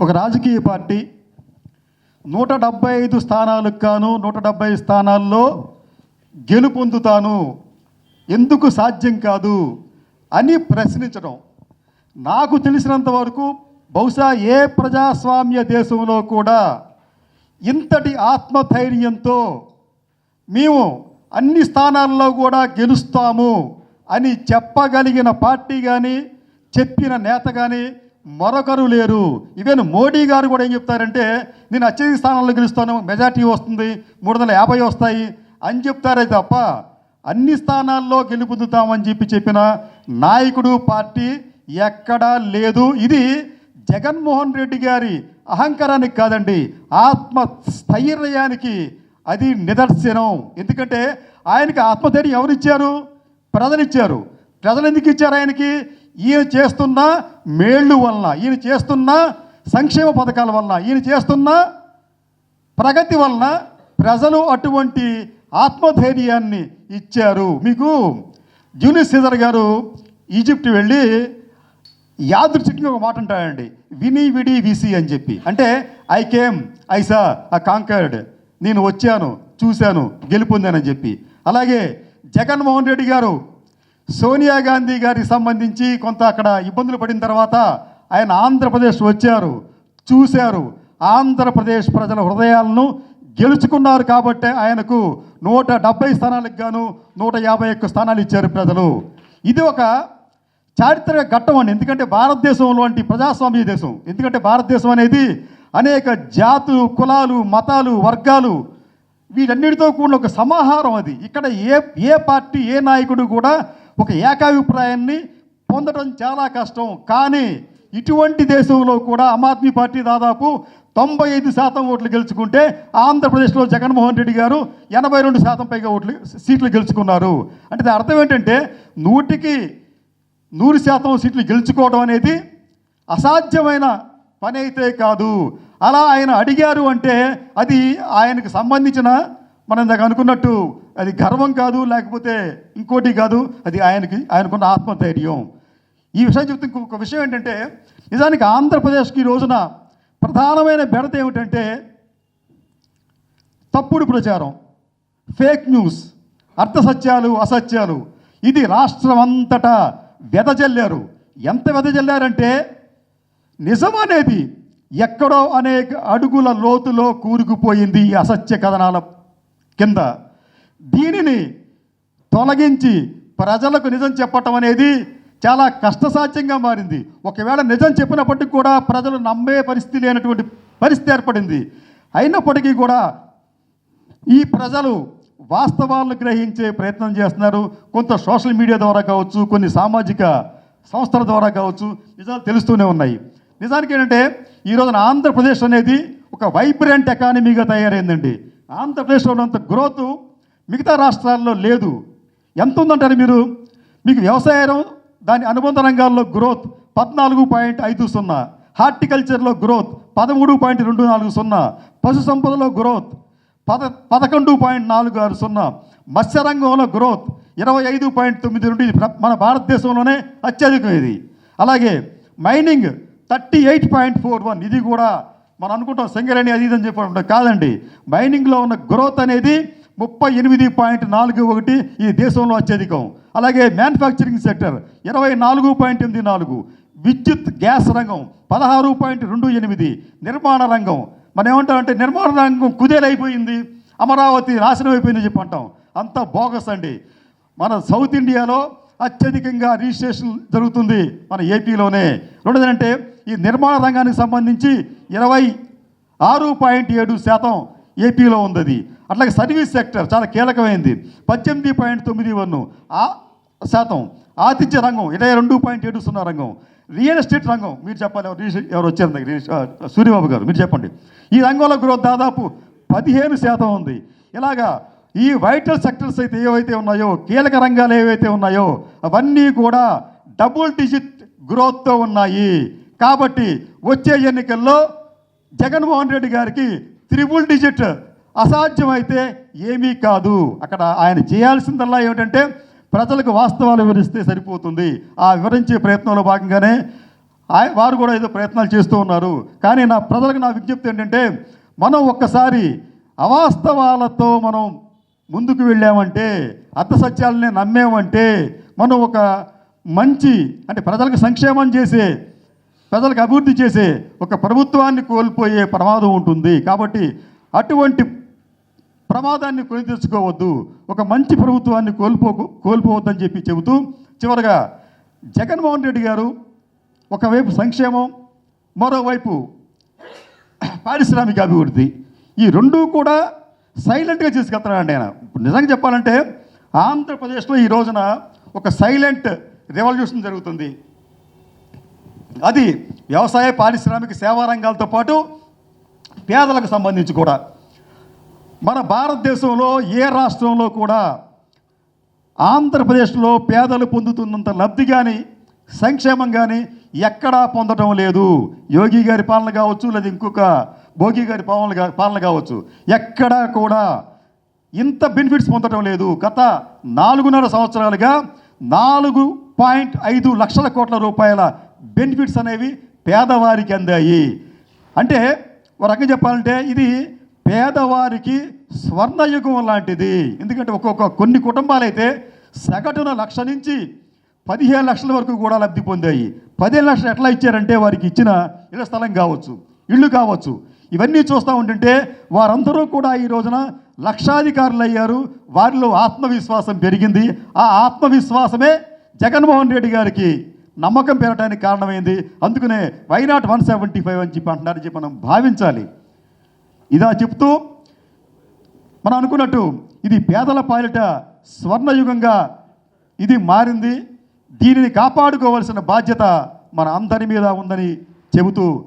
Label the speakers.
Speaker 1: ఒక రాజకీయ పార్టీ 175 స్థానాలకు గాను 170 స్థానాల్లో గెలుపొందుతాను, ఎందుకు సాధ్యం కాదు అని ప్రశ్నించడం నాకు తెలిసినంత వరకు బహుశా ఏ ప్రజాస్వామ్య దేశంలో కూడా ఇంతటి ఆత్మధైర్యంతో మేము అన్ని స్థానాల్లో కూడా గెలుస్తాము అని చెప్పగలిగిన పార్టీ కానీ చెప్పిన నేత కానీ మరొకరు లేరు. ఈవెన్ మోడీ గారు కూడా ఏం చెప్తారంటే, నేను అత్యధిక స్థానాల్లో గెలుస్తాను, మెజార్టీ వస్తుంది, 350 వస్తాయి అని చెప్తారే తప్ప అన్ని స్థానాల్లో గెలుపొందుతామని చెప్పిన నాయకుడు పార్టీ ఎక్కడా లేదు. ఇది జగన్మోహన్ రెడ్డి గారి అహంకారానికి కాదండి, ఆత్మస్థైర్యానికి అది నిదర్శనం. ఎందుకంటే ఆయనకి ఆత్మధైర్యం ఎవరిచ్చారు? ప్రజలు ఇచ్చారు. ప్రజలు ఎందుకు ఇచ్చారు ఆయనకి? ఈయన చేస్తున్న మేళ్ళు వలన, ఈయన చేస్తున్న సంక్షేమ పథకాల వలన, ఈయన చేస్తున్న ప్రగతి వలన ప్రజలు అటువంటి ఆత్మధైర్యాన్ని ఇచ్చారు. మీకు జూలియస్ సీజర్ గారు ఈజిప్ట్ వెళ్ళి యాదృచ్ఛికంగా ఒక మాట అంటాడండి, విని విడి విసి అని చెప్పి. అంటే ఐ కేమ్ ఐసా ఆ కాంకర్డ్, నేను వచ్చాను, చూశాను, గెలుపొందానని చెప్పి. అలాగే జగన్మోహన్ రెడ్డి గారు సోనియా గాంధీ గారికి సంబంధించి కొంత అక్కడ ఇబ్బందులు పడిన తర్వాత ఆయన ఆంధ్రప్రదేశ్ వచ్చారు, చూశారు, ఆంధ్రప్రదేశ్ ప్రజల హృదయాలను గెలుచుకున్నారు. కాబట్టే ఆయనకు 170 స్థానాలకు గాను 151 స్థానాలు ఇచ్చారు ప్రజలు. ఇది ఒక చారిత్రక ఘట్టం అండి. ఎందుకంటే భారతదేశంలో వంటి ప్రజాస్వామ్య దేశం, ఎందుకంటే భారతదేశం అనేది అనేక జాతులు, కులాలు, మతాలు, వర్గాలు వీటన్నిటితో కూడిన ఒక సమాహారం. అది ఇక్కడ ఏ పార్టీ ఏ నాయకుడు కూడా ఒక ఏకాభిప్రాయాన్ని పొందడం చాలా కష్టం. కానీ ఇటువంటి దేశంలో కూడా ఆమ్ ఆద్మీ పార్టీ దాదాపు 95% ఓట్లు గెలుచుకుంటే ఆంధ్రప్రదేశ్లో జగన్మోహన్ రెడ్డి గారు 82% పైగా సీట్లు గెలుచుకున్నారు. అంటే దాని అర్థం ఏంటంటే 100% సీట్లు గెలుచుకోవడం అనేది అసాధ్యమైన పని అయితే కాదు. అలా ఆయన అడిగారు అంటే అది ఆయనకు సంబంధించిన, మనం ఇందాక అనుకున్నట్టు అది గర్వం కాదు, లేకపోతే ఇంకోటి కాదు, అది ఆయనకున్న ఆత్మధైర్యం. ఈ విషయం చెప్తే ఇంకొక విషయం ఏంటంటే, నిజానికి ఆంధ్రప్రదేశ్కి ఈ రోజున ప్రధానమైన బెడత ఏమిటంటే తప్పుడు ప్రచారం, ఫేక్ న్యూస్, అర్థసత్యాలు, అసత్యాలు. ఇది రాష్ట్రం అంతటా వెదజల్లారు. ఎంత వెదజల్లారంటే నిజం అనేది ఎక్కడో అనేక అడుగుల లోతులో కూరుకుపోయింది ఈ అసత్య కథనాల కింద. దీనిని తొలగించి ప్రజలకు నిజం చెప్పటం అనేది చాలా కష్టసాధ్యంగా మారింది. ఒకవేళ నిజం చెప్పినప్పటికీ కూడా ప్రజలు నమ్మే పరిస్థితి లేనటువంటి పరిస్థితి ఏర్పడింది. అయినప్పటికీ కూడా ఈ ప్రజలు వాస్తవాలను గ్రహించే ప్రయత్నం చేస్తున్నారు. కొంత సోషల్ మీడియా ద్వారా కావచ్చు, కొన్ని సామాజిక సంస్థల ద్వారా కావచ్చు, నిజాలు తెలుస్తూనే ఉన్నాయి. నిజానికి ఏంటంటే ఈరోజున ఆంధ్రప్రదేశ్ అనేది ఒక వైబ్రెంట్ ఎకానమీగా తయారైందండి. ఆంధ్రప్రదేశ్లో ఉన్నంత గ్రోత్ మిగతా రాష్ట్రాల్లో లేదు. ఎంత ఉందంటారు మీరు? మీకు వ్యవసాయం, దాని అనుబంధ రంగాల్లో గ్రోత్ 14.50, హార్టికల్చర్లో గ్రోత్ 13.24, పశు సంపదలో గ్రోత్ 11.46, మత్స్యరంగంలో గ్రోత్ 25.92. మన భారతదేశంలోనే అత్యధికం ఇది. అలాగే మైనింగ్ 38.41. ఇది కూడా మనం అనుకుంటాం సింగరేణి అది ఇదని చెప్పడం కాదండి. మైనింగ్లో ఉన్న గ్రోత్ అనేది 38.41, ఈ దేశంలో అత్యధికం. అలాగే మ్యానుఫ్యాక్చరింగ్ సెక్టర్ 24.84, విద్యుత్ గ్యాస్ రంగం 16.28, నిర్మాణ రంగం, మనం ఏమంటామంటే నిర్మాణ రంగం కుదేలైపోయింది, అమరావతి నాశనం అయిపోయిందని చెప్పి అంటాం. అంత బోగస్ అండి. మన సౌత్ ఇండియాలో అత్యధికంగా రిజిస్ట్రేషన్ జరుగుతుంది మన ఏపీలోనే. రెండోదంటే ఈ నిర్మాణ రంగానికి సంబంధించి 26.7% ఏపీలో ఉంది. అది అట్లాగే సర్వీస్ సెక్టర్ చాలా కీలకమైంది, 18.91%. ఆతిథ్య రంగం 22.70 రంగం. రియల్ ఎస్టేట్ రంగం మీరు చెప్పాలి, ఎవరు వచ్చారు సూర్యబాబు గారు మీరు చెప్పండి. ఈ రంగంలో గ్రోత్ దాదాపు 15% ఉంది. ఇలాగా ఈ వైటల్ సెక్టర్స్ అయితే ఏవైతే ఉన్నాయో, కీలక రంగాలు ఏవైతే ఉన్నాయో అవన్నీ కూడా డబుల్ డిజిట్ గ్రోత్తో ఉన్నాయి. కాబట్టి వచ్చే ఎన్నికల్లో జగన్మోహన్ రెడ్డి గారికి 3 డిజిట్ అసాధ్యమైతే ఏమీ కాదు. అక్కడ ఆయన చేయాల్సిందల్లా ఏమిటంటే ప్రజలకు వాస్తవాలు వివరిస్తే సరిపోతుంది. ఆ వివరించే ప్రయత్నంలో భాగంగానే వారు కూడా ఏదో ప్రయత్నాలు చేస్తూ ఉన్నారు. కానీ నా ప్రజలకు నా విజ్ఞప్తి ఏంటంటే, మనం ఒక్కసారి అవాస్తవాలతో మనం ముందుకు వెళ్ళామంటే, అర్థసత్యాలనే నమ్మామంటే, మనం ఒక మంచి అంటే ప్రజలకు సంక్షేమం చేసే, ప్రజలకు అభివృద్ధి చేసే ఒక ప్రభుత్వాన్ని కోల్పోయే ప్రమాదం ఉంటుంది. కాబట్టి అటువంటి ప్రమాదాన్ని కొని తెచ్చుకోవద్దు, ఒక మంచి ప్రభుత్వాన్ని కోల్పోవద్దని చెప్పి చెబుతూ, చివరగా జగన్మోహన్ రెడ్డి గారు ఒకవైపు సంక్షేమం, మరోవైపు పారిశ్రామిక అభివృద్ధి, ఈ రెండూ కూడా సైలెంట్గా చేసుకెళ్తున్నాడు ఆయన. నిజంగా చెప్పాలంటే ఆంధ్రప్రదేశ్లో ఈ రోజున ఒక సైలెంట్ రెవల్యూషన్ జరుగుతుంది. అది వ్యవసాయ, పారిశ్రామిక, సేవా రంగాలతో పాటు పేదలకు సంబంధించి కూడా. మన భారతదేశంలో ఏ రాష్ట్రంలో కూడా ఆంధ్రప్రదేశ్లో పేదలు పొందుతున్నంత లబ్ధి కానీ సంక్షేమం కానీ ఎక్కడా పొందడం లేదు. యోగి గారి పాలన కావచ్చు, లేదా ఇంకొక భోగి గారి పాలన కావచ్చు, ఎక్కడా కూడా ఇంత బెనిఫిట్స్ పొందడం లేదు. గత 4.5 సంవత్సరాలుగా 4.5 లక్షల కోట్ల రూపాయల బెనిఫిట్స్ అనేవి పేదవారికి అందాయి. అంటే ఒక రకంగా చెప్పాలంటే ఇది పేదవారికి స్వర్ణయుగం లాంటిది. ఎందుకంటే కొన్ని కుటుంబాలైతే సగటున 1 లక్ష నుంచి 15 లక్షల వరకు కూడా లబ్ధి పొందాయి. 15 లక్షలు ఎట్లా ఇచ్చారంటే వారికి ఇచ్చిన ఇళ్ల స్థలం కావచ్చు, ఇళ్ళు కావచ్చు, ఇవన్నీ చూస్తూ ఉంటుంటే వారందరూ కూడా ఈ రోజున లక్షాధికారులు అయ్యారు. వారిలో ఆత్మవిశ్వాసం పెరిగింది. ఆ ఆత్మవిశ్వాసమే జగన్మోహన్ రెడ్డి గారికి నమ్మకం పెరగడానికి కారణమైంది. అందుకనే వైనాట్ 175 అని చెప్పి అంటున్నారని చెప్పి మనం భావించాలి. ఇదా చెప్తూ మనం అనుకున్నట్టు ఇది పేదల పాలిట స్వర్ణయుగంగా ఇది మారింది. దీనిని కాపాడుకోవాల్సిన బాధ్యత మన అందరి మీద ఉందని చెబుతూ